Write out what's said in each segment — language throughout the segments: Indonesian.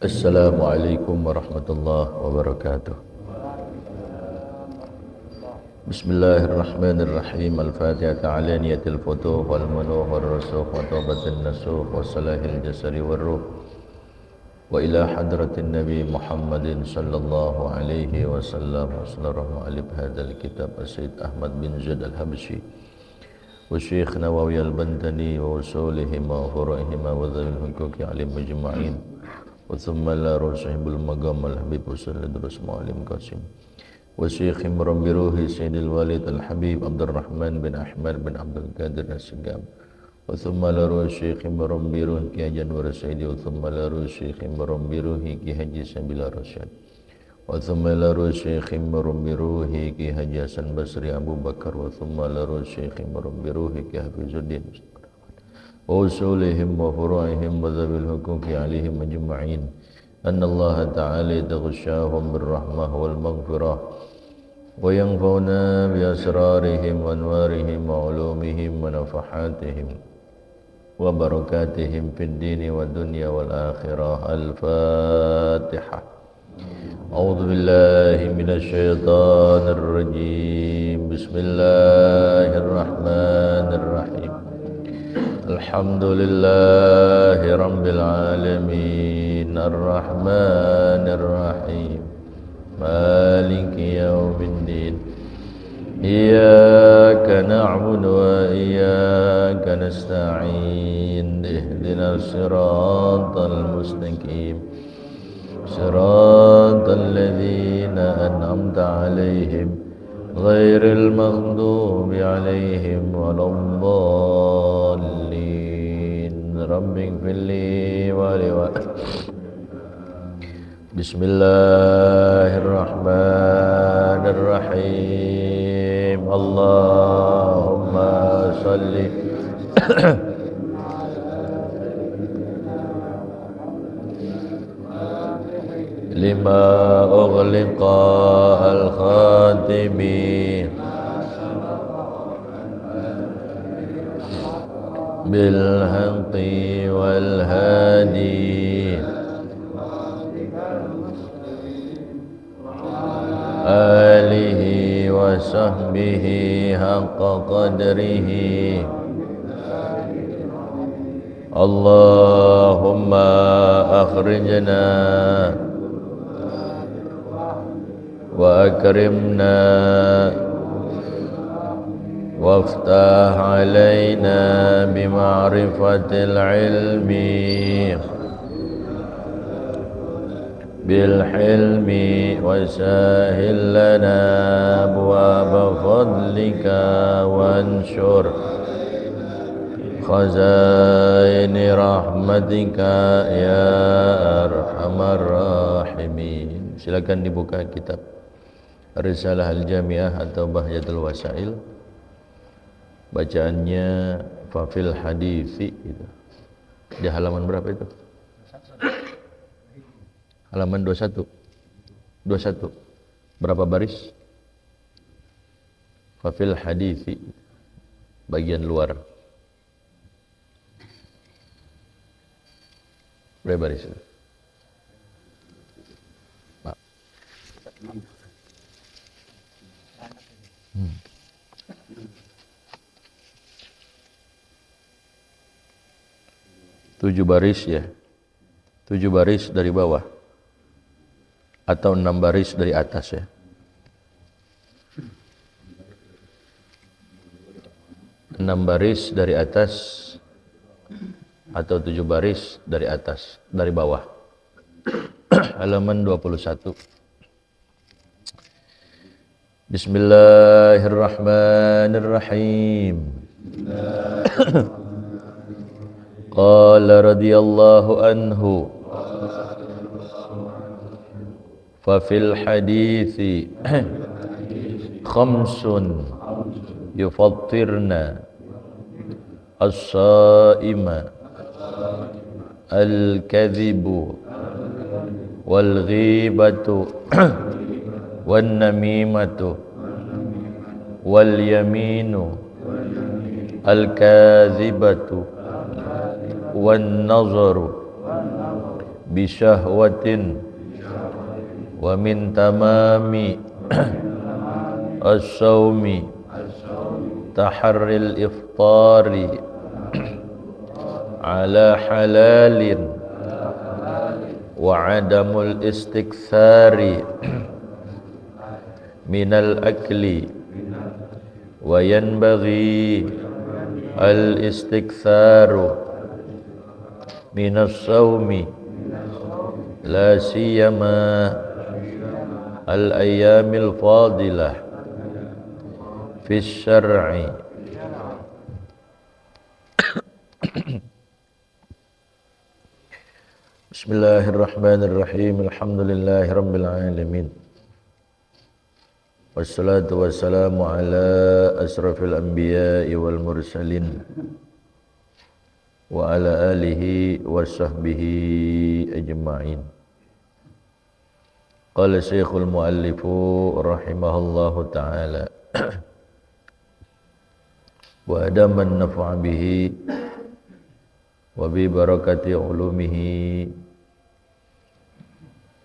Assalamualaikum warahmatullahi wabarakatuh. Bismillahirrahmanirrahim. Al-Fatihah alaniyatil futuh wal manuh wal rusukh wa tawbatin nasuh wa salahil jasari wal ruh wa ila hadratin Nabi Muhammadin sallallahu alaihi wasallam wa sallallahu alif hadzal kitab Sayyid Ahmad bin Zaid al-Habsyi wa Syekh Nawawi al-Bantani wa usulihim wa fura'ihim wa dhawil huquqi alim majma'in wa thumma la rusahibul magam al-habib sallallahu ma'alim qasim wa Syekh Imran Biruhi Sayyidil Walid al-Habib Abdurrahman bin Ahmad bin Abdul Qadir As-Sigam wa thumma la Syekh Imran Biruhi Ki Janwar Sayyidi wa thumma la Syekh Imran Biruhi Ki Haji Sabila Rasyad wa thumma la Syekh Imran Biruhi Ki Haji Hasan Basri Abu Bakar wa thumma la Syekh Imran Biruhi Ki Hafizuddin wa usulihim wa furu'ihim wa dhabil huquqi alaihim ajma'in anna Allah ta'ala taghshahum birrahmah wal maghfirah wa yanfa'una bi asrarihim wa anwarihim wa ulumihim wa nafahatihim wa barakatihim fid dini wa dunya wal akhirah. Al-Fatihah. A'udzu billahi minasy syaithanir rajim. Bismillahirrahmanirrahim. Alhamdulillahi rabbil alamin arrahmanir rahim maliki yaumiddin iyyaka na'budu wa iyyaka nasta'in ihdinas siratal mustaqim siratal ladzina an'amta 'alaihim ghairil maghdubi 'alaihim waladdallin. Rabbighfirli wa li Bismillahirrahmanirrahim. Allahumma salli lima ughliqa al-khatimi bil haqqi wal hadi alihi wa sahbihi haqqa qadrihi. Allahumma akhrijna wa akrimna waftah alaina bima'rifatil ilmi bil hilmi wa sahil lana abwaaba fadlika wanshur khazaini rahmatika ya arhamar rahimin. Silakan dibuka kitab Risalah Al-Jami'ah atau Bahjatul Wasail. Bacaannya Fafil Hadithi itu. Di halaman berapa itu? Halaman 21. 21. Berapa baris? Fafil Hadithi bagian luar. Berapa baris? Pak. 7 baris ya. 7 baris dari bawah atau 6 baris dari atas ya. 6 baris dari atas atau 7 baris dari atas, dari bawah. Halaman 21. Bismillahirrahmanirrahim. Qala radhiyallahu anhu fa fil hadithi khamsun yufattirna as-saima al-kadhibu wal ghibatu wan namimatu wal yaminu al-kadhibatu wan nazaru bisyahwatin wa min tamami as-sawmi taharril iftari ala halalin wa adamul istikthari minal akli wa yanbaghi al istiktharu minas sawmi la siyama al ayyamil fadilah fi syar'i. Bismillahirrahmanirrahim. Alhamdulillahirabbil alamin. Wassalatu wassalamu ala asrafil anbiya'i wal mursalin wa ala alihi wa sahbihi ajma'in. Qala Syekhul Muallifu rahimahullahu ta'ala wa adaman naf'a bihi wa bi barakati ulumihi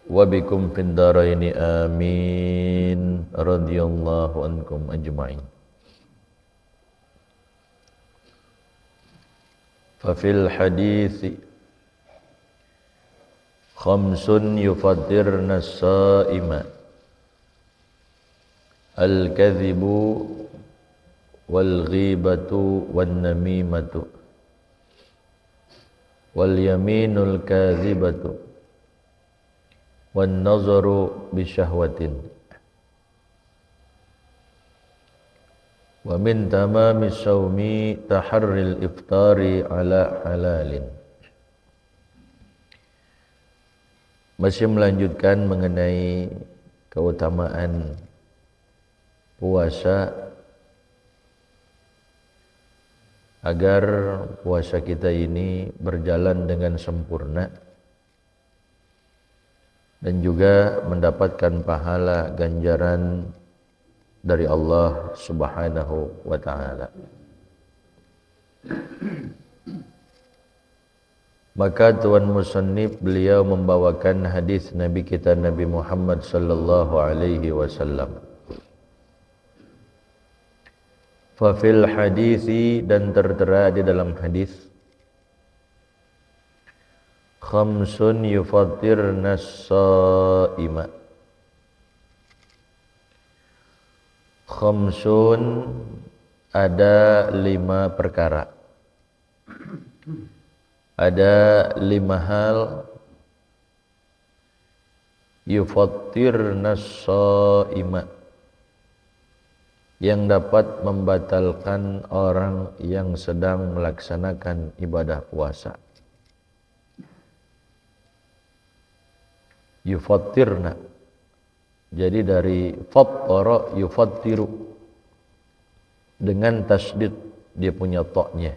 wa bikum fid dharaini amin radhiyallahu ankum ajma'in. Fa fil hadithi khamsun yufattirna as-sa'ima al-kadhibu wal ghibatu wan namimatu wal yaminul kadhibatu wan nazaru bisyahwatin wa min tamami sawmi taharril iftari ala halalin. Masih melanjutkan mengenai keutamaan puasa agar puasa kita ini berjalan dengan sempurna dan juga mendapatkan pahala ganjaran dari Allah Subhanahu wa ta'ala. Maka Tuan Musannif beliau membawakan hadis Nabi kita Nabi Muhammad sallallahu alaihi wasallam. Fa fil hadisi, dan tertera di dalam hadis, khamsun yufattirna as-sa'ima. Khamsun, ada 5 perkara, ada 5 hal yufattirna as-sa'ima yang dapat membatalkan orang yang sedang melaksanakan ibadah puasa. Yufattirna, jadi dari fattara yufattiru, dengan tasdid dia punya toknya,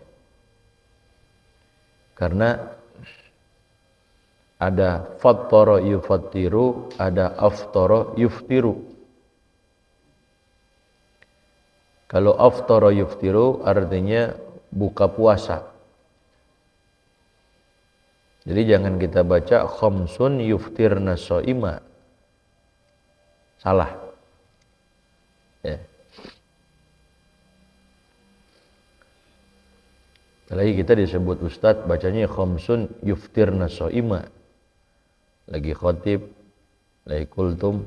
karena ada fattara yufattiru, ada aftara yuftiru. Kalau aftara yuftiru artinya buka puasa. Jadi jangan kita baca khamsun yuftirna shaima. Salah. Ya. Lagi kita disebut ustadz bacanya khamsun yuftirna shaima. Lagi khotib, lagi kultum,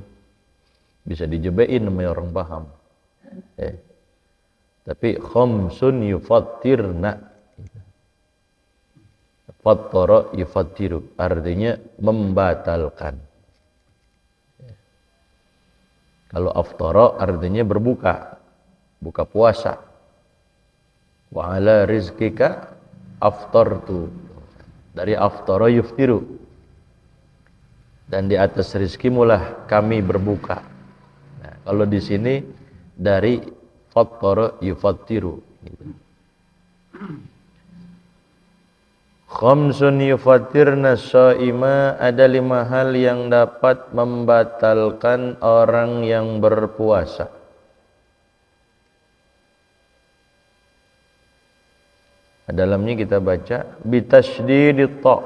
bisa dijebain sama orang paham. Ya. Tapi khamsun yufattirna, fattara yufattiru artinya membatalkan. Kalau aftara artinya berbuka, buka puasa. Wa ala rizqika aftartu, dari aftara yuftiru, dan di atas rizkimulah kami berbuka. Nah, kalau di sini dari fattara yufattiru. Khamsun yufattirna shaima, ada 5 hal yang dapat membatalkan orang yang berpuasa. Dalamnya kita baca bitasydidit ta,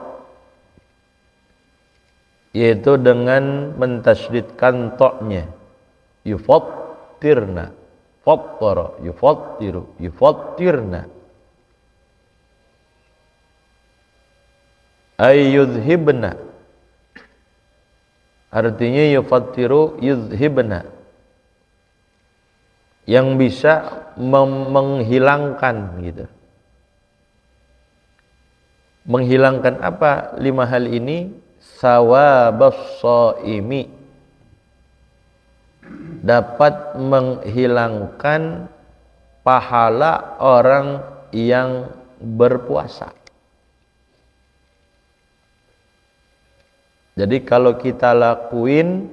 yaitu dengan mentasydidkan toknya. Yufattirna, fattara, yufattiru, yufattirna. Ay yudhibna, artinya yufattiru yudhibna, yang bisa menghilangkan gitu. Menghilangkan apa? 5 hal ini. Sawabas shaimi, dapat menghilangkan pahala orang yang berpuasa. Jadi kalau kita lakuin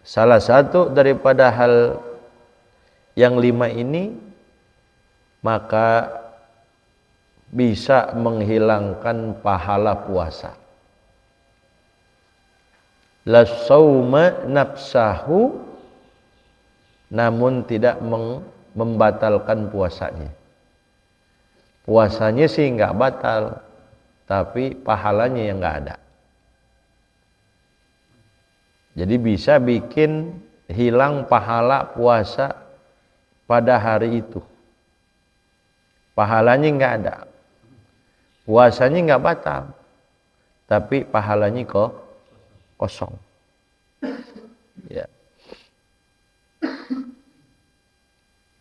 salah satu daripada hal yang 5 ini, maka bisa menghilangkan pahala puasa. La sauma nafsahu, namun tidak membatalkan puasanya. Puasanya sih enggak batal, tapi pahalanya yang enggak ada. Jadi bisa bikin hilang pahala puasa pada hari itu. Pahalanya enggak ada. Puasanya enggak batal, tapi pahalanya kosong. Ya.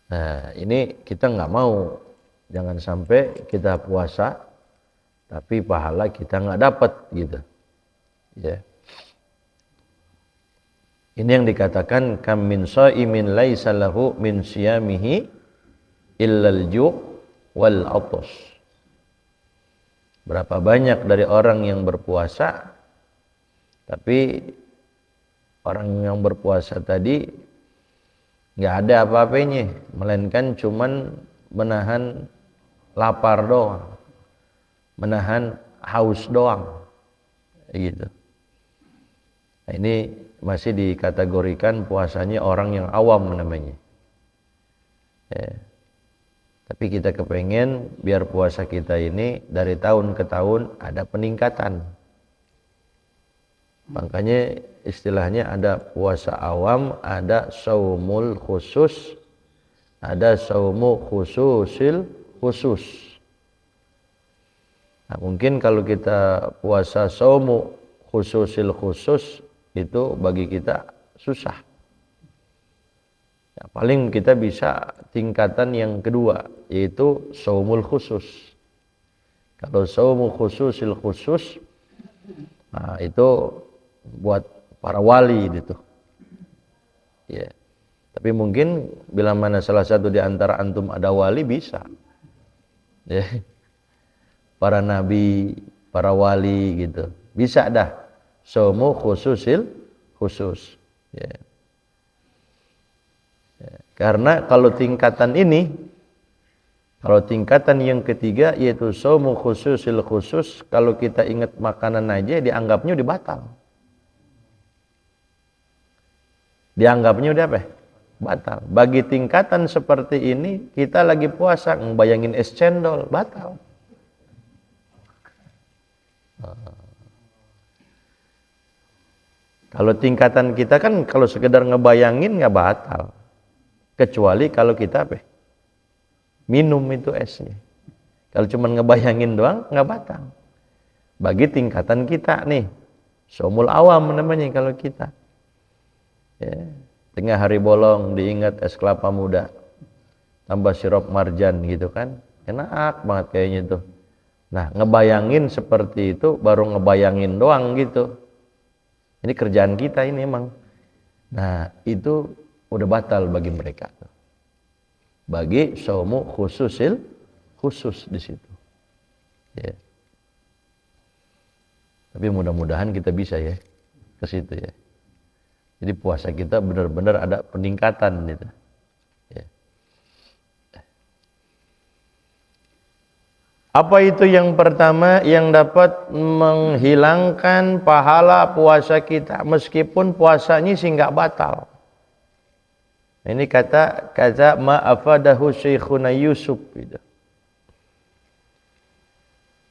Nah, ini kita nggak mau, jangan sampai kita puasa tapi pahala kita nggak dapat gitu. Ya. Ini yang dikatakan kam min shaimin laisa lahu min siyamihi illal ju' wal 'atash. Berapa banyak dari orang yang berpuasa, tapi orang yang berpuasa tadi nggak ada apa-apanya, melainkan cuman menahan lapar doang, menahan haus doang, gitu. Nah, ini masih dikategorikan puasanya orang yang awam namanya. Ya. Tapi kita kepengen biar puasa kita ini dari tahun ke tahun ada peningkatan. Makanya istilahnya ada puasa awam, ada saumul khusus, ada saumu khususil khusus. Nah, mungkin kalau kita puasa saumu khususil khusus itu bagi kita susah. Ya, paling kita bisa tingkatan yang kedua, yaitu saumul khusus. Kalau saumu khususil khusus, nah itu buat para wali gitu. Ya. Tapi mungkin bila mana salah satu di antara antum ada wali bisa. Ya. Para nabi, para wali gitu. Bisa dah. Saumu khususil khusus. Ya. Ya. Karena kalau tingkatan ini, kalau tingkatan yang ketiga yaitu saumu khususil khusus, kalau kita ingat makanan aja dianggapnya udah batal. Dianggapnya udah apa? Batal. Bagi tingkatan seperti ini, kita lagi puasa, ngebayangin es cendol, batal. Kalau tingkatan kita kan kalau sekedar ngebayangin nggak batal. Kecuali kalau kita apa? Minum itu esnya. Kalau cuma ngebayangin doang nggak batal. Bagi tingkatan kita nih, saumul awam namanya kalau kita. Ya, tengah hari bolong diingat es kelapa muda tambah sirup marjan gitu kan, enak banget kayaknya tuh. Nah, ngebayangin seperti itu baru ngebayangin doang gitu. Ini kerjaan kita ini emang. Nah, itu udah batal bagi mereka. Bagi saumu khususil khusus di situ. Ya. Tapi mudah-mudahan kita bisa ya ke situ ya. Jadi puasa kita benar-benar ada peningkatan gitu. Ya. Apa itu yang pertama yang dapat menghilangkan pahala puasa kita meskipun puasanya sih nggak batal. Ini kata ma'afadahu Syekhuna Yusuf gitu.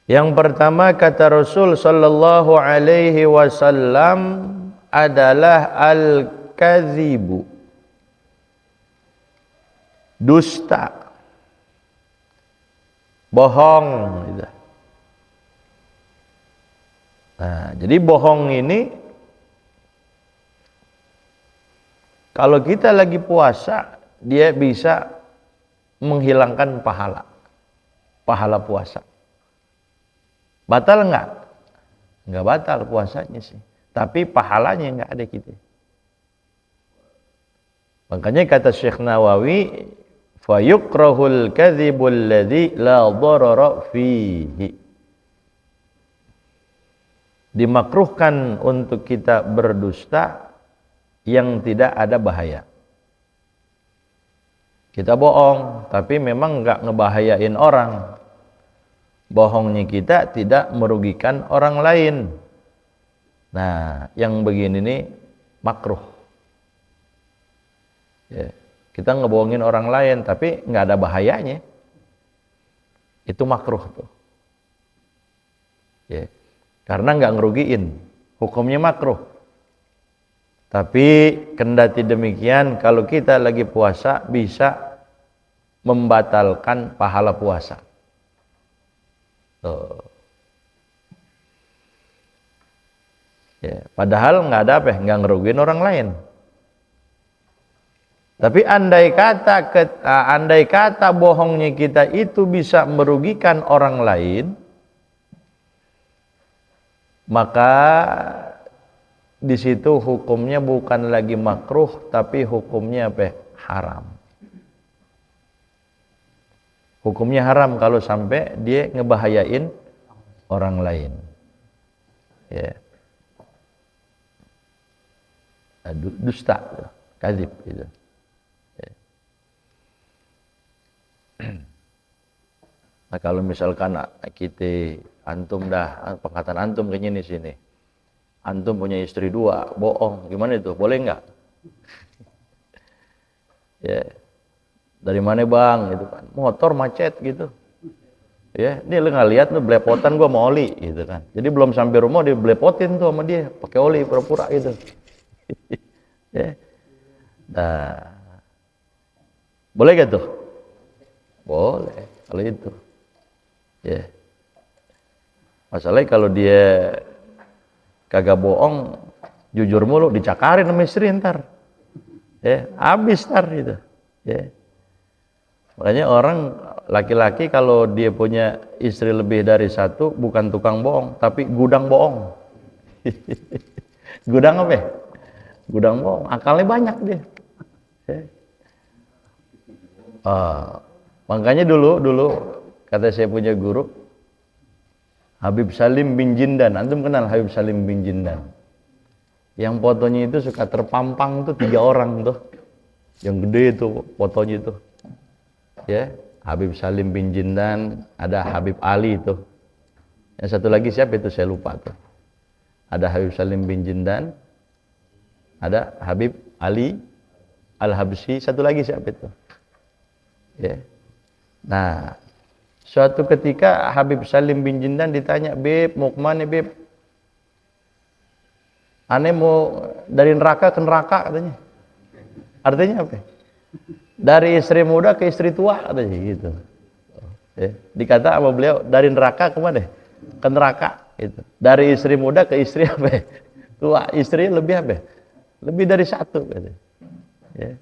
Yang pertama kata Rasul sallallahu alaihi wasallam adalah al-kadzibu, dusta, bohong gitu. Nah, jadi bohong ini kalau kita lagi puasa, dia bisa menghilangkan pahala puasa. Batal enggak? Enggak batal puasanya sih. Tapi pahalanya enggak ada gitu. Makanya kata Syekh Nawawi, fayukrahul kadzibul ladzi la dharara fihi. Dimakruhkan untuk kita berdusta yang tidak ada bahaya. Kita bohong, tapi memang enggak ngebahayain orang. Bohongnya kita tidak merugikan orang lain. Nah, yang begini nih makruh. Ya, kita ngebohongin orang lain, tapi enggak ada bahayanya. Itu makruh tuh. Ya. Karena nggak ngerugiin, hukumnya makruh. Tapi kendati demikian, kalau kita lagi puasa bisa membatalkan pahala puasa. Ya, padahal nggak ada apa, nggak ngerugiin orang lain. Tapi andai kata bohongnya kita itu bisa merugikan orang lain, maka di situ hukumnya bukan lagi makruh, tapi hukumnya apa? Haram. Hukumnya haram kalau sampai dia ngebahayain orang lain. Ya. Dusta, kadzib gitu. Ya. Nah, kalau misalkan kita antum dah, pengkatan antum kayaknya di sini. Antum punya istri 2, bohong. Gimana itu? Boleh enggak? Ya. Dari mana bang? Gitu kan. Motor macet gitu. Ya, ini lu enggak lihat lu belepotan gua sama oli gitu kan. Jadi belum sampai rumah dia belepotin tuh sama dia, pakai oli pura-pura gitu. Ya. Nah. Boleh gak tuh? Boleh kalau itu. Ya. Masalahnya kalau dia kagak bohong, jujur mulu, dicakarin sama istri ntar. Ya, habis ntar gitu. Ya. Makanya orang laki-laki kalau dia punya istri lebih dari 1 bukan tukang bohong, tapi gudang bohong. Gudang apa ya? Gudang bohong, akalnya banyak dia. Ya. Makanya dulu kata saya punya guru Habib Salim bin Jindan. Antum kenal Habib Salim bin Jindan? Yang fotonya itu suka terpampang tuh 3 orang tuh. Yang gede itu fotonya itu. Ya, Habib Salim bin Jindan, ada Habib Ali itu. Yang satu lagi siapa itu saya lupa tuh. Ada Habib Salim bin Jindan, ada Habib Ali Al-Habsyi, satu lagi siapa itu? Ya. Nah, suatu ketika Habib Salim bin Jindan ditanya, "Beb, mau kemana Beb?" "Ane mau dari neraka ke neraka," katanya. Artinya apa? Dari istri muda ke istri tua katanya gitu. Ya. Dikata sama beliau, dari neraka ke mana? Ke neraka gitu. Dari istri muda ke istri apa? Tua. Istrinya lebih apa? Lebih dari 1 katanya. Ya.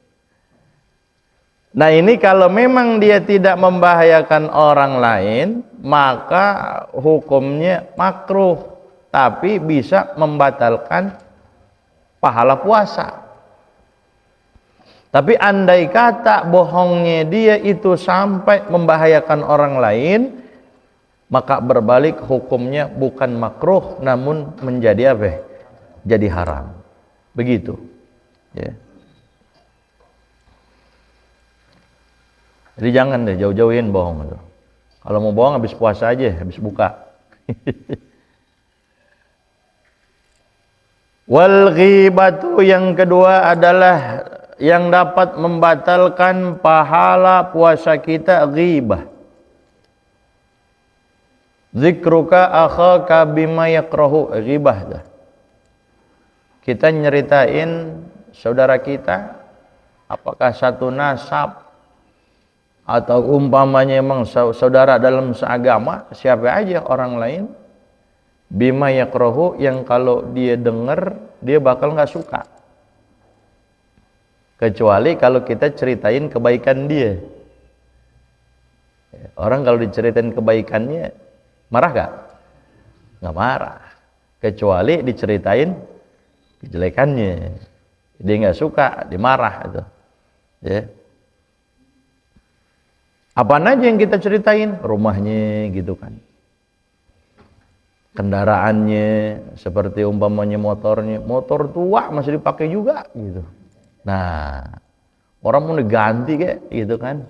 Nah ini kalau memang dia tidak membahayakan orang lain, maka hukumnya makruh, tapi bisa membatalkan pahala puasa. Tapi andai kata bohongnya dia itu sampai membahayakan orang lain, maka berbalik hukumnya bukan makruh, namun menjadi apa? Jadi haram. Begitu. Ya. Jadi jangan deh jauh-jauhin bohong itu. Kalau mau bohong habis puasa aja, habis buka. Wal ghibatu, yang kedua adalah yang dapat membatalkan pahala puasa kita, ghibah. Zikruka akhaka bima yakrahu, ghibah dah. Kita nyeritain saudara kita, apakah satu nasab atau umpamanya emang saudara dalam seagama, siapa aja orang lain, bima yakrahu, yang kalau dia dengar dia bakal nggak suka, kecuali kalau kita ceritain kebaikan dia. Orang kalau diceritain kebaikannya marah gak? Nggak marah, kecuali diceritain kejelekannya dia nggak suka, dia marah itu. Ya, apaan aja yang kita ceritain, rumahnya gitu kan, kendaraannya, seperti umpamanya motornya, motor tua masih dipakai juga gitu. Nah, orang mau diganti kayak gitu kan,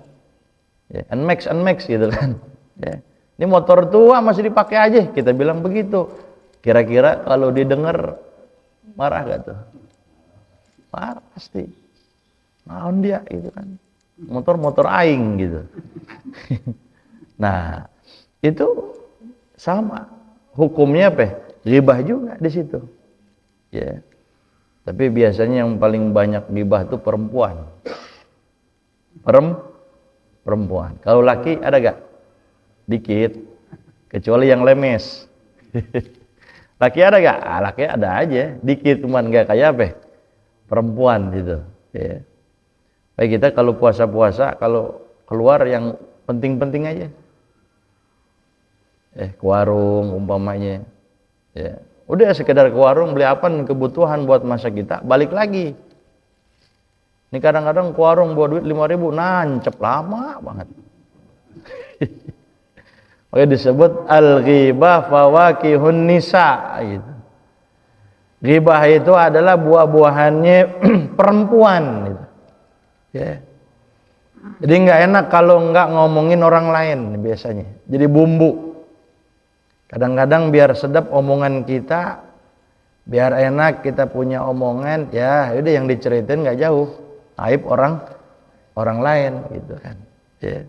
ya, Nmax gitu kan, ya. Ini motor tua masih dipakai aja, kita bilang begitu. Kira-kira kalau didengar marah gak tuh? Marah pasti. Naon dia gitu kan, motor aing gitu. Nah, itu sama hukumnya apa? Ghibah juga di situ. Ya. Tapi biasanya yang paling banyak ghibah itu perempuan. Perempuan. Kalau laki ada gak? Dikit. Kecuali yang lemes. Laki ada gak? Laki ada aja. Dikit, cuman gak kayak apa? Perempuan gitu. Ya. Baik, kita kalau puasa-puasa, kalau keluar yang penting-penting aja. Ke warung umpamanya. Ya. Udah sekedar ke warung beli apa kebutuhan buat masa kita, balik lagi. Ini kadang-kadang ke warung buat duit 5.000, nancep lama banget. Makanya disebut al-ghibah fawakihun nisa gitu. Ghibah itu adalah buah-buahannya perempuan gitu. Ya. Jadi nggak enak kalau nggak ngomongin orang lain biasanya. Jadi bumbu. Kadang-kadang biar sedap omongan kita, biar enak kita punya omongan, ya udah yang diceritain nggak jauh aib orang lain gitu kan. Ya.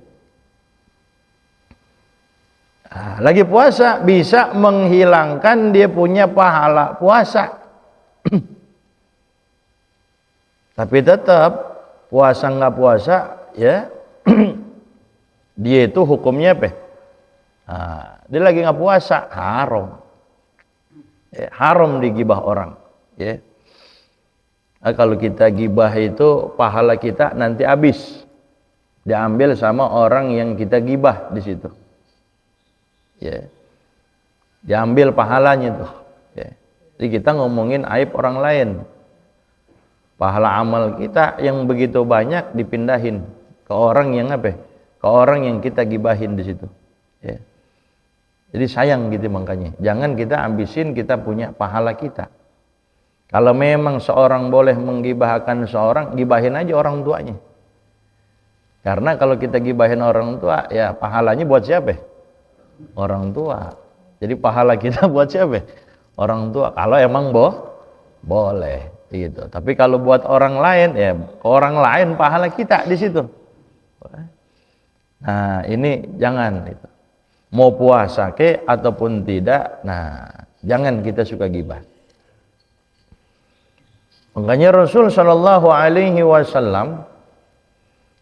Nah, lagi puasa bisa menghilangkan dia punya pahala puasa. Tapi tetap puasa nggak puasa, ya dia itu hukumnya apa? Nah, dia lagi nggak puasa, haram. Ya, haram digibah orang. Ya. Nah, kalau kita gibah itu pahala kita nanti habis, diambil sama orang yang kita gibah di situ. Ya, diambil pahalanya tuh. Ya. Jadi kita ngomongin aib orang lain, pahala amal kita yang begitu banyak dipindahin ke orang yang apa? Ke orang yang kita gibahin di situ. Ya. Jadi sayang gitu, makanya jangan kita ambisin kita punya pahala kita. Kalau memang seorang boleh menggibahkan seorang, gibahin aja orang tuanya. Karena kalau kita gibahin orang tua, ya pahalanya buat siapa? Orang tua. Jadi pahala kita buat siapa? Orang tua. Kalau emang boleh gitu. Tapi kalau buat orang lain, ya orang lain pahala kita di situ. Nah, ini jangan itu. Mau puasa ke ataupun tidak, nah jangan kita suka gibah. Makanya Rasul Shallallahu Alaihi Wasallam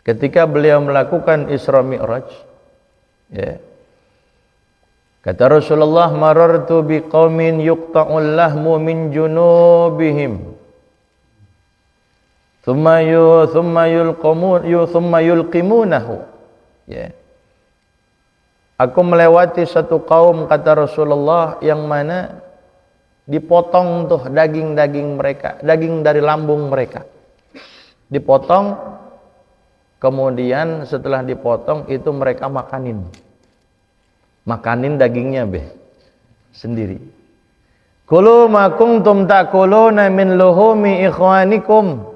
ketika beliau melakukan Isra Mi'raj, ya, kata Rasulullah, marartu biqaumin yuqta'ul lahmu min junubihim thumma yulqimunahu. Ya. Aku melewati satu kaum, kata Rasulullah, yang mana dipotong tuh daging-daging mereka, daging dari lambung mereka. Dipotong, kemudian setelah dipotong itu mereka makanin dagingnya sendiri. Kulu ma kuntum ta'kuluna min luhumi ikhwanikum.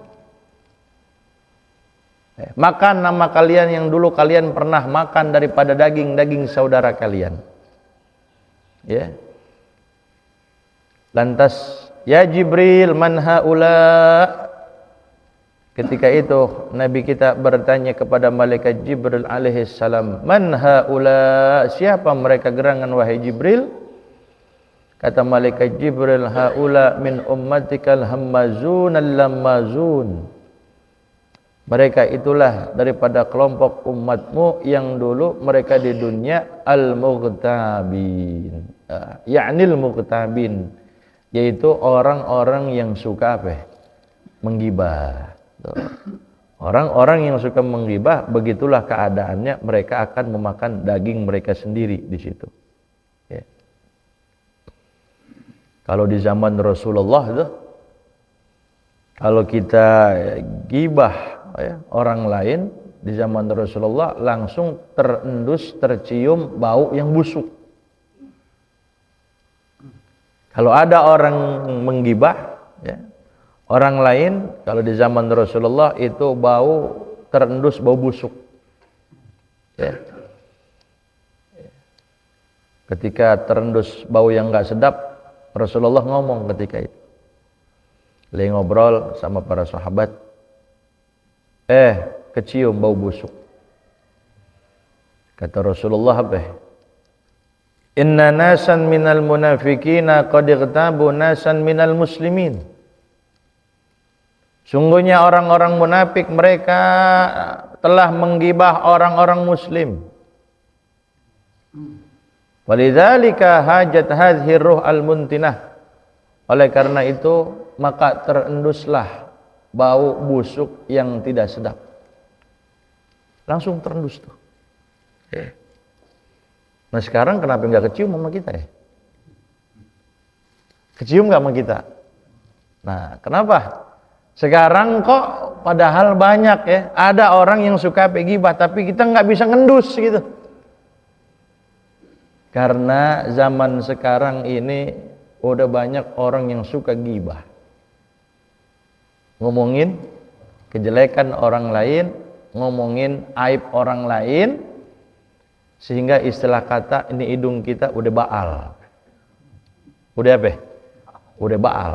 Makan nama kalian yang dulu kalian pernah makan daripada daging-daging saudara kalian. Ya. Lantas, ya Jibril, man haula? Ketika itu Nabi kita bertanya kepada malaikat Jibril alaihi salam, "Man haula?" Siapa mereka gerangan wahai Jibril? Kata malaikat Jibril, "Haula min ummatikal hammazun al-lammazun." Mereka itulah daripada kelompok umatmu yang dulu mereka di dunia al-mughtabin. Ya'nil mughtabin, yaitu orang-orang yang suka apa? Menggibah. Orang-orang yang suka menggibah, begitulah keadaannya, mereka akan memakan daging mereka sendiri di situ. Ya. Kalau di zaman Rasulullah itu, kalau kita gibah ya, orang lain di zaman Rasulullah langsung terendus, tercium bau yang busuk. Kalau ada orang menggibah ya, orang lain, kalau di zaman Rasulullah itu bau terendus, bau busuk. Ya. Ketika terendus bau yang enggak sedap, Rasulullah ngomong ketika itu. Lagi ngobrol sama para sahabat. Kecium bau busuk. Kata Rasulullah apa? Inna nasan minal munafikina qad ightabu nasan minal muslimin. Sungguhnya orang-orang munafik mereka telah menggibah orang-orang muslim. Walidzalika hajat hadhihi ruh al-muntinah. Oleh karena itu maka terenduslah bau busuk yang tidak sedap. Langsung terendus tuh. Nah sekarang kenapa enggak kecium sama kita ya? Kecium enggak sama kita? Nah kenapa? Sekarang kok padahal banyak ya, ada orang yang suka gibah tapi kita nggak bisa ngendus gitu. Karena zaman sekarang ini udah banyak orang yang suka gibah. Ngomongin kejelekan orang lain, ngomongin aib orang lain, sehingga istilah kata ini hidung kita udah baal. Udah apa? Udah baal.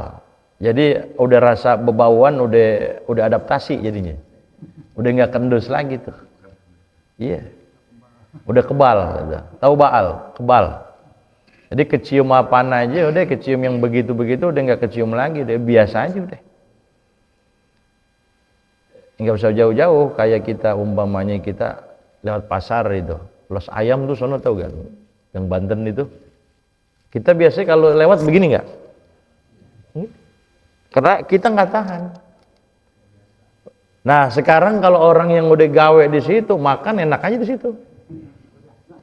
Jadi udah rasa bebauan, udah adaptasi jadinya. Udah nggak kendus lagi tuh. Iya. Udah kebal, tahu baal, kebal. Jadi kecium apaan aja, udah kecium yang begitu-begitu, udah nggak kecium lagi, udah biasa aja udah. Nggak usah jauh-jauh, kayak kita umpamanya kita lewat pasar itu, Los Ayam tuh sono tahu gak? Yang Banten itu. Kita biasanya kalau lewat begini nggak? Karena kita nggak tahan. Nah sekarang kalau orang yang udah gawe di situ makan enak aja di situ,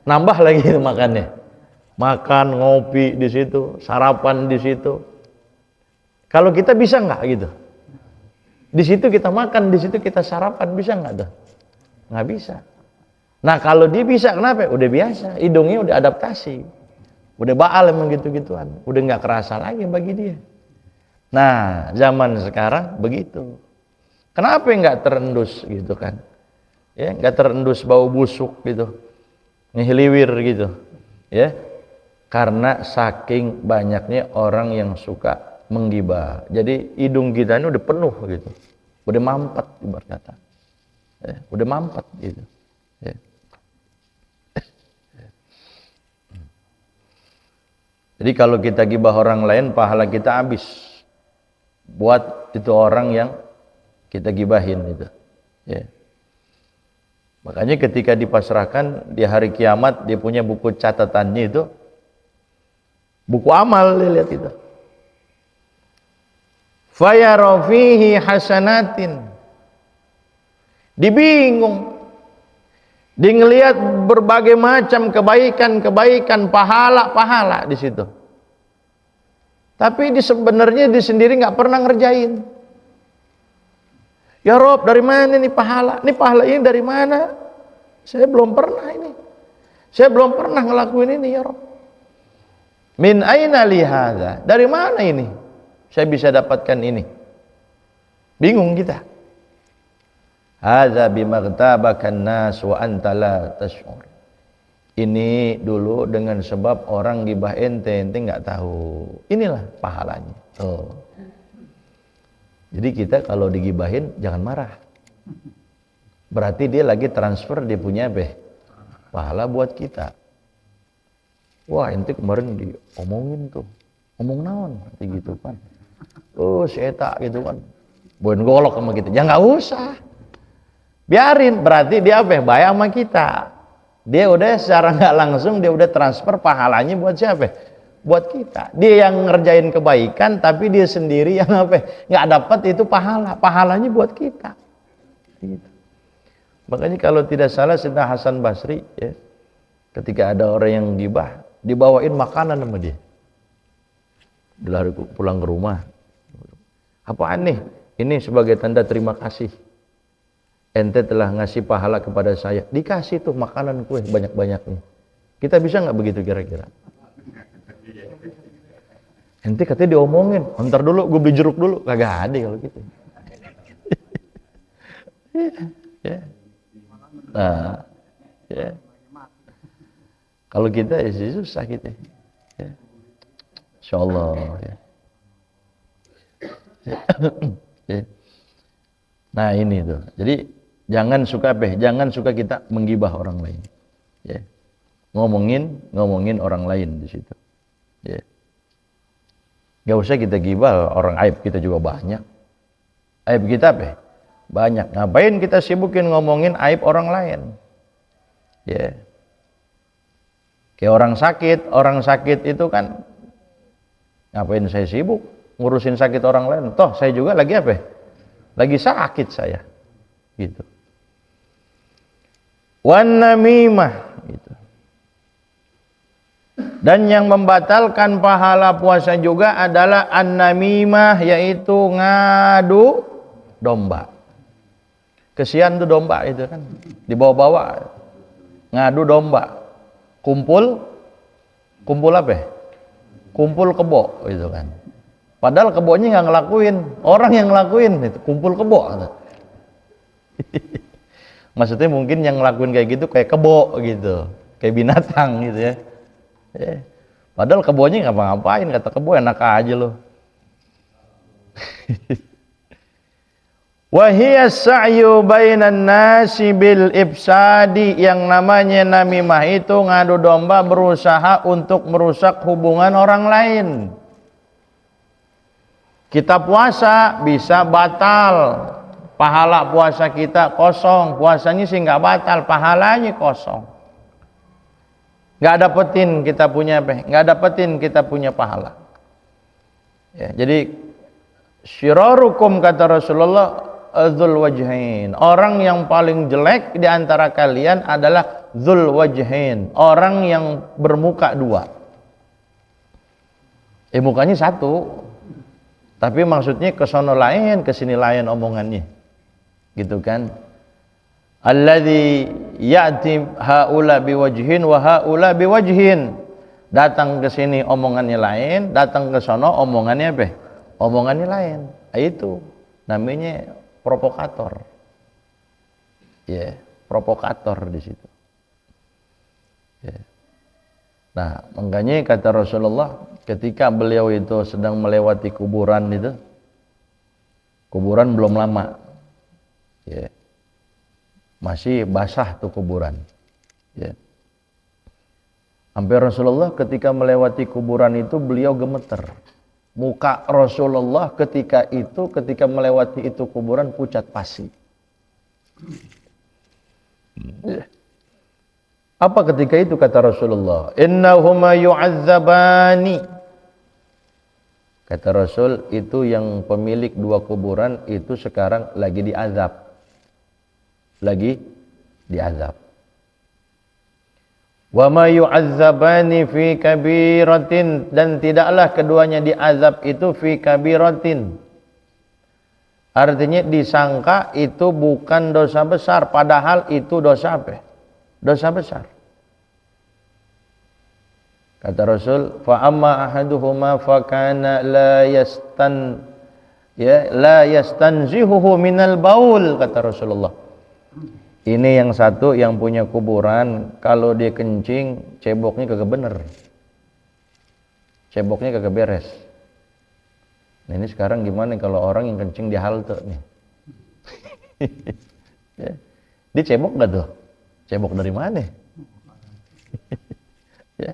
nambah lagi itu makannya, makan ngopi di situ, sarapan di situ. Kalau kita bisa nggak gitu? Di situ kita makan, di situ kita sarapan, bisa nggak tuh? Nggak bisa. Nah kalau dia bisa kenapa? Udah biasa, hidungnya udah adaptasi, udah baal emang gitu-gituan, udah nggak kerasa lagi bagi dia. Nah, zaman sekarang begitu. Kenapa nggak terendus gitu kan? Ya, nggak terendus bau busuk gitu, ngehiliwir gitu, ya? Karena saking banyaknya orang yang suka menggibah. Jadi hidung kita ini udah penuh gitu, udah mampet ibarat kata, ya, udah mampet gitu. Ya. Jadi kalau kita gibah orang lain, pahala kita habis. Buat itu orang yang kita gibahin itu, ya. Makanya ketika dipasrahkan di hari kiamat, dia punya buku catatannya itu, buku amal, lihat itu. Fayara fihi hasanatin. Dibingung. Dia ngelihat berbagai macam kebaikan-kebaikan, pahala-pahala di situ. Tapi sebenarnya dia sendiri nggak pernah ngerjain. Ya Rob, dari mana nih pahala? Ini pahala ini dari mana? Saya belum pernah ini. Saya belum pernah ngelakuin ini ya Rob. Min aina li hadza? Dari mana ini? Saya bisa dapatkan ini. Bingung kita. Hadza bimaghtabakan nas wa anta la tash'ur. Ini dulu dengan sebab orang gibah ente nggak tahu. Inilah pahalanya. Oh. Jadi kita kalau digibahin jangan marah. Berarti dia lagi transfer dia punya pahala buat kita. Wah, ente kemarin diomongin tuh. Ngomong naon gitu kan. Oh, si eta gitu kan. Boen golok sama kita. Ya enggak usah. Biarin, berarti dia baik sama kita. Dia udah secara enggak langsung dia udah transfer pahalanya buat siapa? Buat kita. Dia yang ngerjain kebaikan tapi dia sendiri yang enggak dapat itu pahalanya buat kita. Gitu. Makanya kalau tidak salah Sayyidina Hasan Basri ya, ketika ada orang yang gibah, dibawain makanan sama dia. Dilari pulang ke rumah. Apaan nih? Ini sebagai tanda terima kasih. Ente telah ngasih pahala kepada saya. Dikasih tuh makanan kue banyak-banyaknya. Kita bisa nggak begitu kira-kira? Ente katanya diomongin. Ntar dulu, gue beli jeruk dulu. Kagak ada kalau gitu. Ya. Nah, ya. Kalau kita susah gitu. Ya. Insyaallah ya. Ya. Nah ini tuh. Jadi jangan suka kita menggibah orang lain. Ya. Ngomongin orang lain di situ. Ya. Gak usah kita gibah, orang aib kita juga banyak. Aib kita banyak. Ngapain kita sibukin ngomongin aib orang lain? Ya. Kayak orang sakit itu kan ngapain saya sibuk ngurusin sakit orang lain? Toh saya juga lagi lagi sakit saya. Gitu. Wan namimah gitu. Dan yang membatalkan pahala puasa juga adalah an-namimah, yaitu ngadu domba. Kesian tuh domba itu kan dibawa-bawa ngadu domba, kumpul kumpul kebo gitu kan, padahal kebonya nggak ngelakuin, orang yang ngelakuin itu kumpul kebo. Maksudnya mungkin yang ngelakuin kayak gitu kayak kebo gitu, kayak binatang gitu ya. Padahal kebonya nggak ngapa-ngapain, kata kebo enak aja loh. Wahiyya sa'yu bainan nasi bil ifsadi, yang namanya namimah itu ngadu domba, berusaha untuk merusak hubungan orang lain. Kita puasa bisa batal, pahala puasa kita kosong. Puasanya sih nggak batal, pahalanya kosong. Nggak dapetin kita punya pahala. Ya, jadi syirarukum kata Rasulullah dzul wajhain, orang yang paling jelek di antara kalian adalah dzul wajhain, orang yang bermuka dua. Mukanya satu, tapi maksudnya ke sono lain, ke sini lain omongannya. Gitu kan? Alladzi ya'ti haula biwajhin wa haula biwajhin. Datang ke sini omongannya lain, datang ke sono omongannya omongannya lain. Itu namanya provokator. Ya, provokator di situ. Ya. Nah, makanya kata Rasulullah ketika beliau itu sedang melewati kuburan itu, kuburan belum lama. Ya. Masih basah tuh kuburan. Ya. Sampai Rasulullah ketika melewati kuburan itu beliau gemeter. Muka Rasulullah ketika melewati itu kuburan pucat pasi. Apa ketika itu kata Rasulullah? Innahuma yu'azzabani. Kata Rasul, itu yang pemilik dua kuburan itu sekarang lagi diazab. Lagi diazab. Wa ma yu'azzabani fi kabiratin, dan tidaklah keduanya diazab itu fi kabiratin. Artinya disangka itu bukan dosa besar, padahal itu dosa apa? Dosa besar. Kata Rasul, fa amma ahaduhuma fa kana la yastanzihuhu minal baul, kata Rasulullah. Ini yang satu yang punya kuburan, kalau dia kencing ceboknya kagak bener, ceboknya kagak beres. Nah, ini sekarang gimana kalau orang yang kencing di halte nih? Ya. Dia cebok nggak tuh? Cebok dari mana? Ya.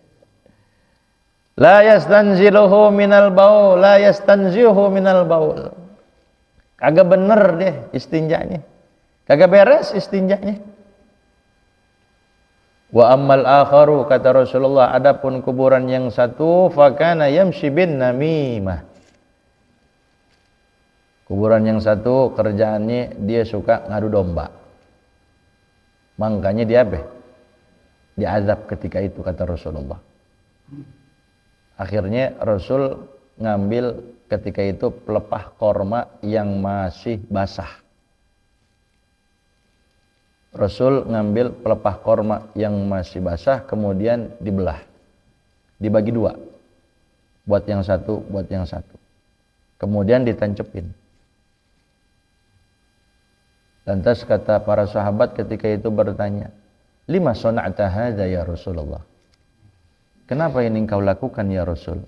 La yastanziluhu minal baul, la yastanzihu minal baul. Kagak bener deh istinjanya. Kagak beres istinjanya. Wa ammal akharu, kata Rasulullah, adapun kuburan yang satu, fakana yamshi bin namimah. Kuburan yang satu kerjaannya dia suka ngadu domba. Makanya dia apa? Diazab ketika itu, kata Rasulullah. Akhirnya Rasul ngambil ketika itu pelepah korma yang masih basah. Rasul ngambil pelepah korma yang masih basah, kemudian dibelah, dibagi dua, buat yang satu, buat yang satu, kemudian ditancepin. Lantas kata para sahabat ketika itu bertanya, lima sona'ta hadza ya Rasulullah? Kenapa ini engkau lakukan ya Rasul?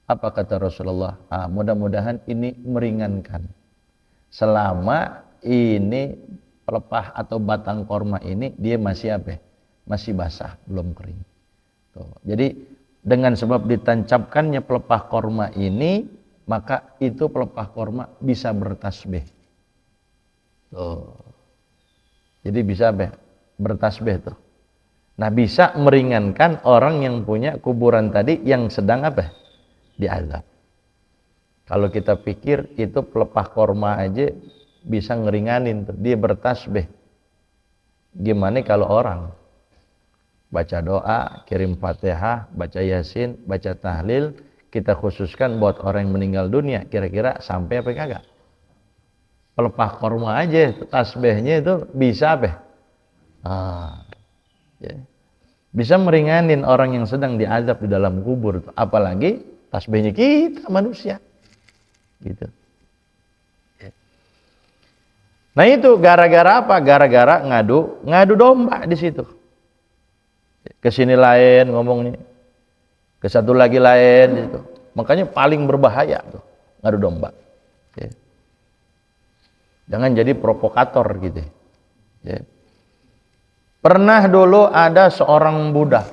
Apa kata Rasulullah? Mudah-mudahan ini meringankan. Selama ini pelepah atau batang korma ini dia masih apa? Masih basah, belum kering. Tuh. Jadi dengan sebab ditancapkannya pelepah korma ini, maka itu pelepah korma bisa bertasbih. Tuh. Jadi bisa apa? Bertasbih tuh. Nah, bisa meringankan orang yang punya kuburan tadi yang sedang apa? Diazab. Kalau kita pikir itu pelepah korma aja bisa ngeringanin tuh, dia bertasbih. Gimana kalau orang baca doa, kirim Fatihah, baca Yasin, baca tahlil, kita khususkan buat orang yang meninggal dunia, kira-kira sampai apa kagak? Pelepah korma aja tasbihnya itu bisa apa? Ya. Bisa meringanin orang yang sedang diazab di dalam kubur tuh. Apalagi tasbihnya kita manusia gitu. Ya. Nah itu gara-gara apa? Gara-gara ngadu domba di situ. Kesini lain ngomongnya, ke satu lagi lain gitu. Makanya paling berbahaya tuh ngadu domba. Ya. Jangan jadi provokator gitu. Ya. Pernah dulu ada seorang budak.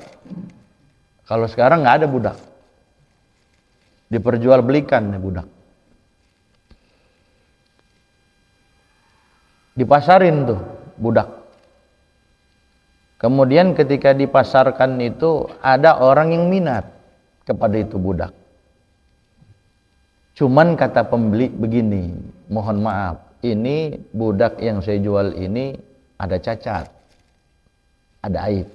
Kalau sekarang nggak ada budak. Diperjualbelikan nih budak. Dipasarin tuh budak. Kemudian ketika dipasarkan itu ada orang yang minat kepada itu budak. Cuman kata pembeli begini, mohon maaf, ini budak yang saya jual ini ada cacat, ada aib.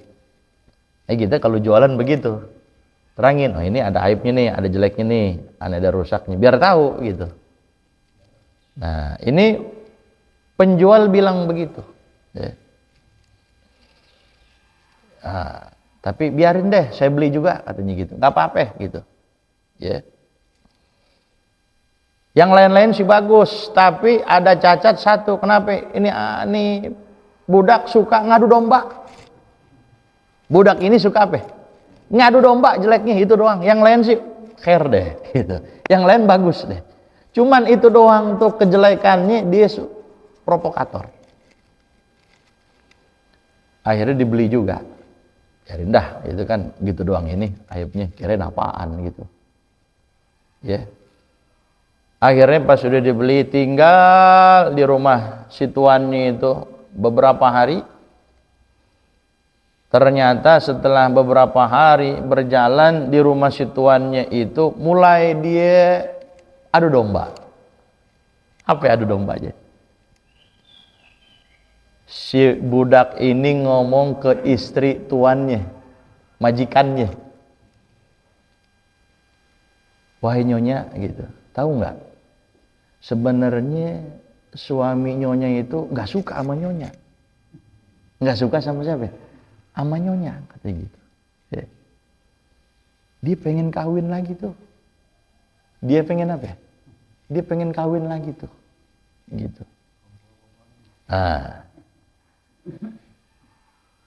Kita kalau jualan begitu, terangin, oh ini ada aibnya nih, ada jeleknya nih, ada rusaknya, biar tahu gitu. Nah ini penjual bilang begitu. Ya. Tapi biarin deh, saya beli juga katanya gitu, nggak apa-apa gitu. Ya. Yang lain-lain sih bagus, tapi ada cacat satu. Kenapa? Ini budak suka ngadu domba. Budak ini suka apa? Ngadu domba, jeleknya itu doang. Yang lain sih khair deh gitu. Yang lain bagus deh. Cuman itu doang tuh kejelekannya, dia provokator. Akhirnya dibeli juga. Ya rendah, itu kan gitu doang ini aibnya, kirain apaan gitu. Ya. Akhirnya pas sudah dibeli, tinggal di rumah si tuannya itu beberapa hari. Ternyata setelah beberapa hari berjalan di rumah si tuannya itu, mulai dia adu domba. Apa adu domba aja? Si budak ini ngomong ke istri tuannya, majikannya, wahai nyonya gitu, tahu nggak? Sebenarnya suami nyonya itu nggak suka sama nyonya, nggak suka sama siapa? Sama nyonya, katanya gitu. Ya. Dia pengen kawin lagi tuh. Dia pengen apa? Dia pengen kawin lagi tuh, gitu.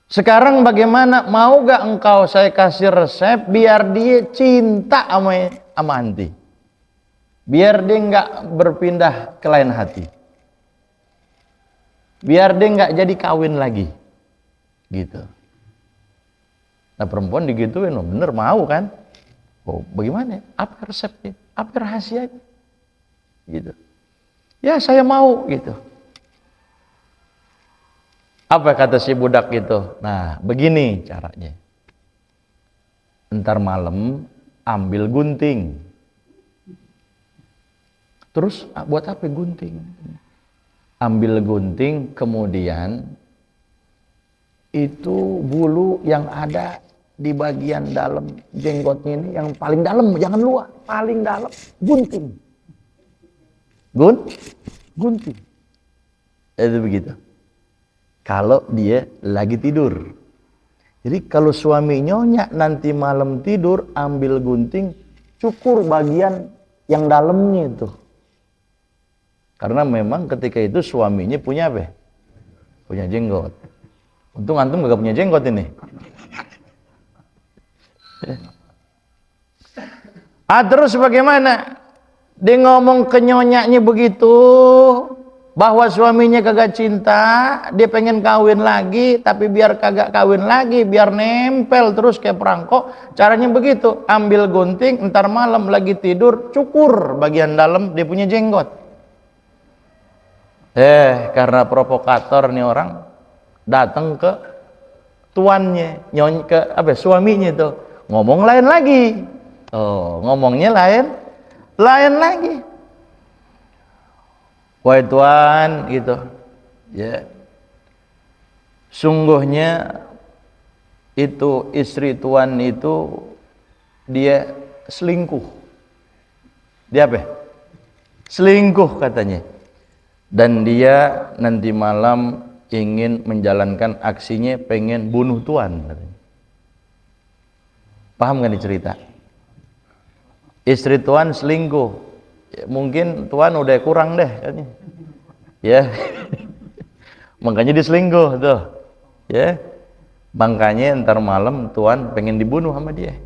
Sekarang bagaimana? Mau gak engkau saya kasih resep biar dia cinta sama anti? biar dia nggak berpindah ke lain hati, biar dia nggak jadi kawin lagi, gitu. Nah perempuan digituin, oh, bener mau kan? Oh bagaimana? Apa resepnya? Apa rahasianya? Gitu. Ya saya mau gitu. Apa kata si budak itu? Nah begini caranya. Ntar malam ambil gunting. Terus buat apa gunting? Ambil gunting, kemudian itu bulu yang ada di bagian dalam jenggotnya ini yang paling dalam, jangan luar, paling dalam, gunting. Gunting. Itu begitu. Kalau dia lagi tidur. Jadi kalau suami nyonya nanti malam tidur, ambil gunting, cukur bagian yang dalamnya itu. Karena memang ketika itu suaminya punya apa? Punya jenggot. Untung antum gak punya jenggot ini. Terus bagaimana? Dia ngomong ke nyonyanya begitu, bahwa suaminya kagak cinta, dia pengen kawin lagi, tapi biar kagak kawin lagi, biar nempel terus kayak perangkok. Caranya begitu, ambil gunting, ntar malam lagi tidur, cukur bagian dalam dia punya jenggot. Karena provokator nih orang, datang ke tuannya, ke suaminya itu, ngomong lain lagi. Ngomongnya lain lagi. Wahai tuan, gitu. Ya. Sungguhnya itu istri tuan itu dia selingkuh. Dia apa? Selingkuh katanya. Dan dia nanti malam ingin menjalankan aksinya, pengen bunuh tuan katanya. Paham gak nih cerita? Istri tuan selingkuh. Ya, mungkin tuan udah kurang deh katanya. Ya. Makanya dia selingkuh tuh. Ya. Makanya ntar malam tuan pengen dibunuh sama dia.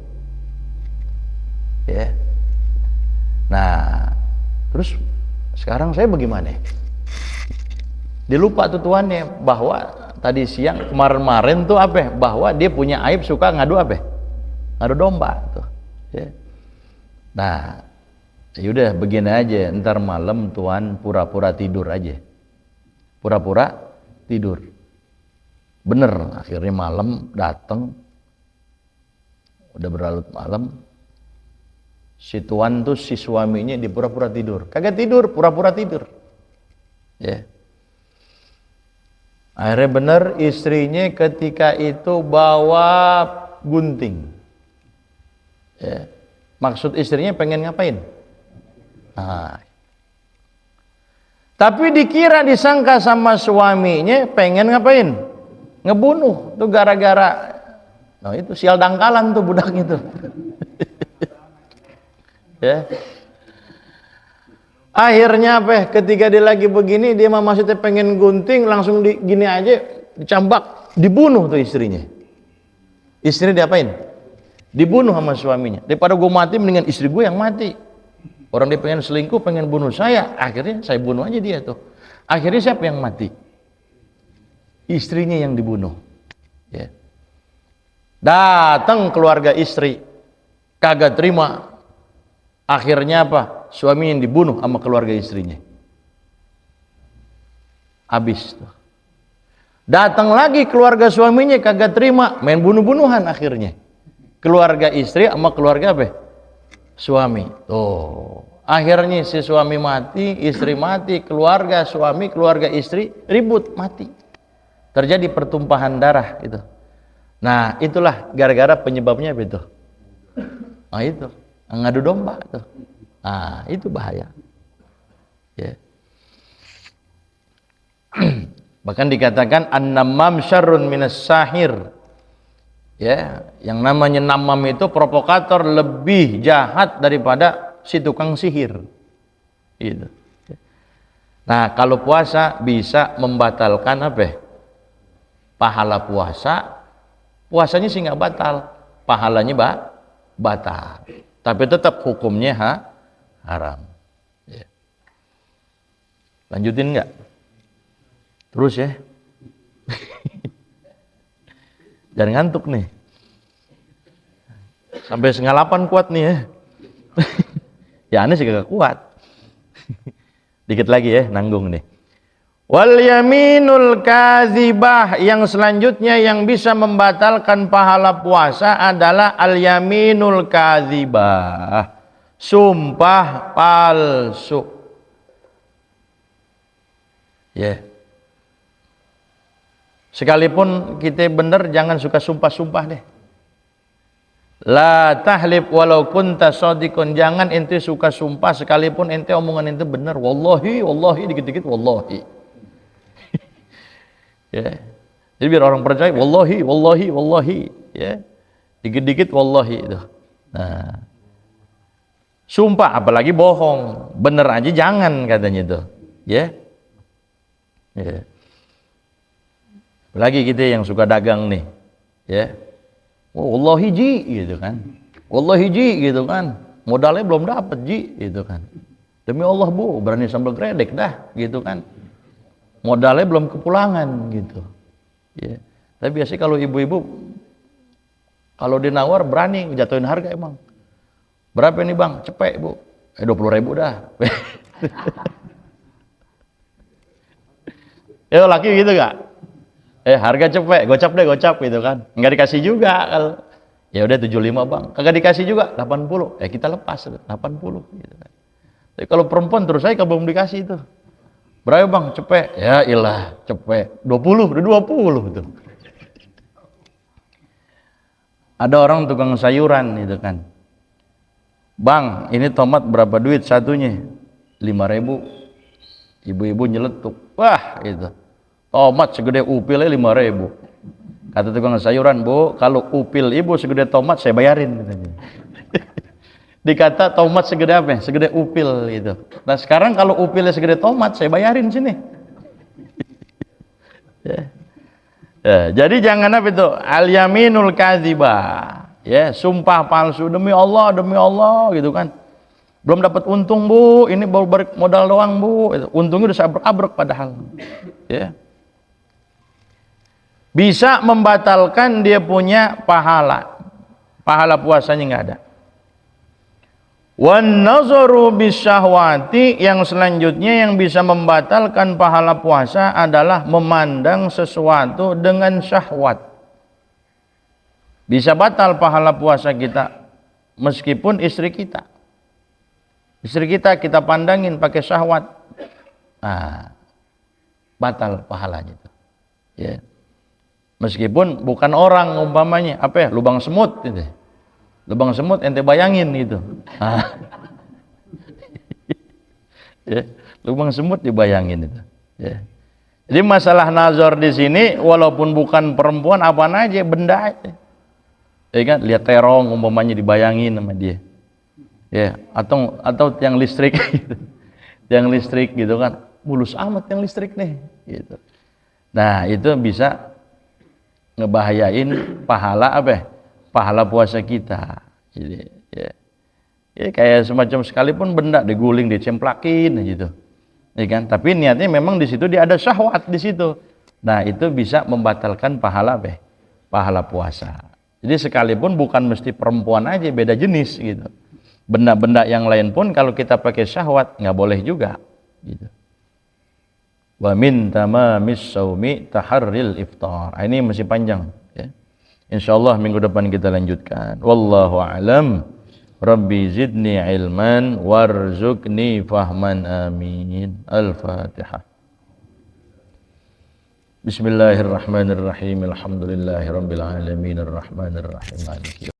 Ya. Nah, terus sekarang saya bagaimana? Dia lupa tuh tuannya bahwa tadi siang kemarin-kemarin tuh apa? Bahwa dia punya aib suka ngadu apa? Ngadu domba tuh. Ya. Nah, yaudah begini aja, ntar malam tuan pura-pura tidur aja. Pura-pura tidur. Bener, akhirnya malam datang. Udah berlarut malam. Si tuan tuh si suaminya di pura-pura tidur. Kagak tidur, pura-pura tidur. Ya. Akhirnya bener istrinya ketika itu bawa gunting. Ya. Maksud istrinya pengen ngapain? Nah. Tapi dikira disangka sama suaminya pengen ngapain? Ngebunuh. Tuh gara-gara itu sial dangkalan tuh budak itu. Ya. Akhirnya apa? Ketika dia lagi begini, dia mah maksudnya pengen gunting, langsung gini aja dicambak, dibunuh tuh istrinya. Istri diapain? Dibunuh sama suaminya. Daripada gue mati, mendingan istri gue yang mati. Orang dia pengen selingkuh, pengen bunuh saya, akhirnya saya bunuh aja dia tuh. Akhirnya siapa yang mati? Istrinya yang dibunuh. Ya. Datang keluarga istri, kagak terima. Akhirnya apa? Suami yang dibunuh sama keluarga istrinya. Habis tuh. Datang lagi keluarga suaminya kagak terima, main bunuh-bunuhan akhirnya. Keluarga istri sama keluarga apa? Suami. Tuh. Akhirnya si suami mati, istri mati, keluarga suami, keluarga istri ribut, mati. Terjadi pertumpahan darah itu. Nah, itulah gara-gara penyebabnya apa itu? Nah, itu ngadu domba tuh. Nah, itu bahaya. Ya. Bahkan dikatakan an-namam syarrun minas sahir. Ya, yang namanya namam itu provokator lebih jahat daripada si tukang sihir. Gitu. Nah, kalau puasa bisa membatalkan apa? Pahala puasa. Puasanya sih nggak batal, pahalanya batal. Tapi tetap hukumnya haram. Lanjutin nggak? Terus ya. Jangan ngantuk nih. Sampai 7:30 kuat nih ya. Ya aneh sih gak kuat. Dikit lagi ya, nanggung nih. Wal yaminul kadzibah, yang selanjutnya yang bisa membatalkan pahala puasa adalah al yaminul kadzibah. Sumpah palsu. Ya. Sekalipun kita benar, jangan suka sumpah-sumpah deh. La tahlib walau kunta shadiqun, jangan ente suka sumpah sekalipun ente omongan ente benar. Wallahi, wallahi, dikit-dikit wallahi. Ya. Jadi biar orang percaya, wallahi, wallahi, wallahi, ya. Dikit-dikit wallahi itu. Nah. Sumpah apalagi bohong, bener aja jangan katanya itu. Ya. Ya. Apalagi kita yang suka dagang nih, ya. Oh, wallahi ji gitu kan. Wallahi ji gitu kan. Modalnya belum dapat ji gitu kan. Demi Allah Bu, berani sambal gredek dah gitu kan. Modalnya belum kepulangan gitu. Ya. Tapi biasanya kalau ibu-ibu kalau dinawar berani jatuhin harga emang. Berapa ini Bang? Cepet Bu. 20.000 dah. Ya laki gitu gak? Harga cepet, gocap deh, gocap gitu kan. Enggak dikasih juga kalau ya udah 75 Bang. Kagak dikasih juga 80. Kita lepas 80 gitu kan. Tapi kalau perempuan terus saya belum dikasih itu. Berapa Bang? Cepet. Ya ilah, cepet. 20, udah 20 tuh. Ada orang tukang sayuran gitu kan. Bang, ini tomat berapa duit satunya? 5.000. Ibu-ibu nyeletuk. Wah, gitu. Tomat segede upilnya 5.000. Kata tukang sayuran, Bu, kalau upil ibu segede tomat saya bayarin. Dikata tomat segede apa? Segede upil gitu. Nah sekarang kalau upilnya segede tomat saya bayarin sini. Ya, jadi jangan apa itu? Al yaminul kadzibah. Ya, sumpah palsu demi Allah gitu kan. Belum dapat untung Bu, ini baru balik modal doang Bu. Untungnya udah abrek-abrek padahal. Ya. Bisa membatalkan dia punya pahala. Pahala puasanya nggak ada. Wan nazaru bisyahwati, yang selanjutnya yang bisa membatalkan pahala puasa adalah memandang sesuatu dengan syahwat. Bisa batal pahala puasa kita meskipun istri kita. Istri kita pandangin pakai syahwat. Batal pahalanya itu. Ya. Meskipun bukan orang umpamanya, lubang semut gitu. Lubang semut ente bayangin gitu. Ya, lubang semut dibayangin itu. Ya. Jadi masalah nazar di sini walaupun bukan perempuan apa aja benda aja. Ya kan, lihat terong umpamanya dibayangin sama dia. Ya, atau tiang listrik gitu. Tiang listrik gitu kan. Mulus amat tiang listrik nih gitu. Nah, itu bisa ngebahayain pahala pahala puasa kita. Jadi ya kayak semacam sekalipun benda diguling, dicemplakin gitu. Ya kan? Tapi niatnya memang di situ dia ada syahwat di situ. Nah, itu bisa membatalkan pahala pahala puasa. Jadi sekalipun bukan mesti perempuan aja, beda jenis gitu. Benda-benda yang lain pun kalau kita pakai syahwat nggak boleh juga gitu. Wa min tamamis shaumi taharril iftar. Ini masih panjang ya. Insyaallah minggu depan kita lanjutkan. Wallahu a'lam. Rabbi zidni ilman warzuqni fahman amin. Al-Fatihah. Bismillahirrahmanirrahim. Alhamdulillahirabbil alamin arrahmanirrahim. Maliki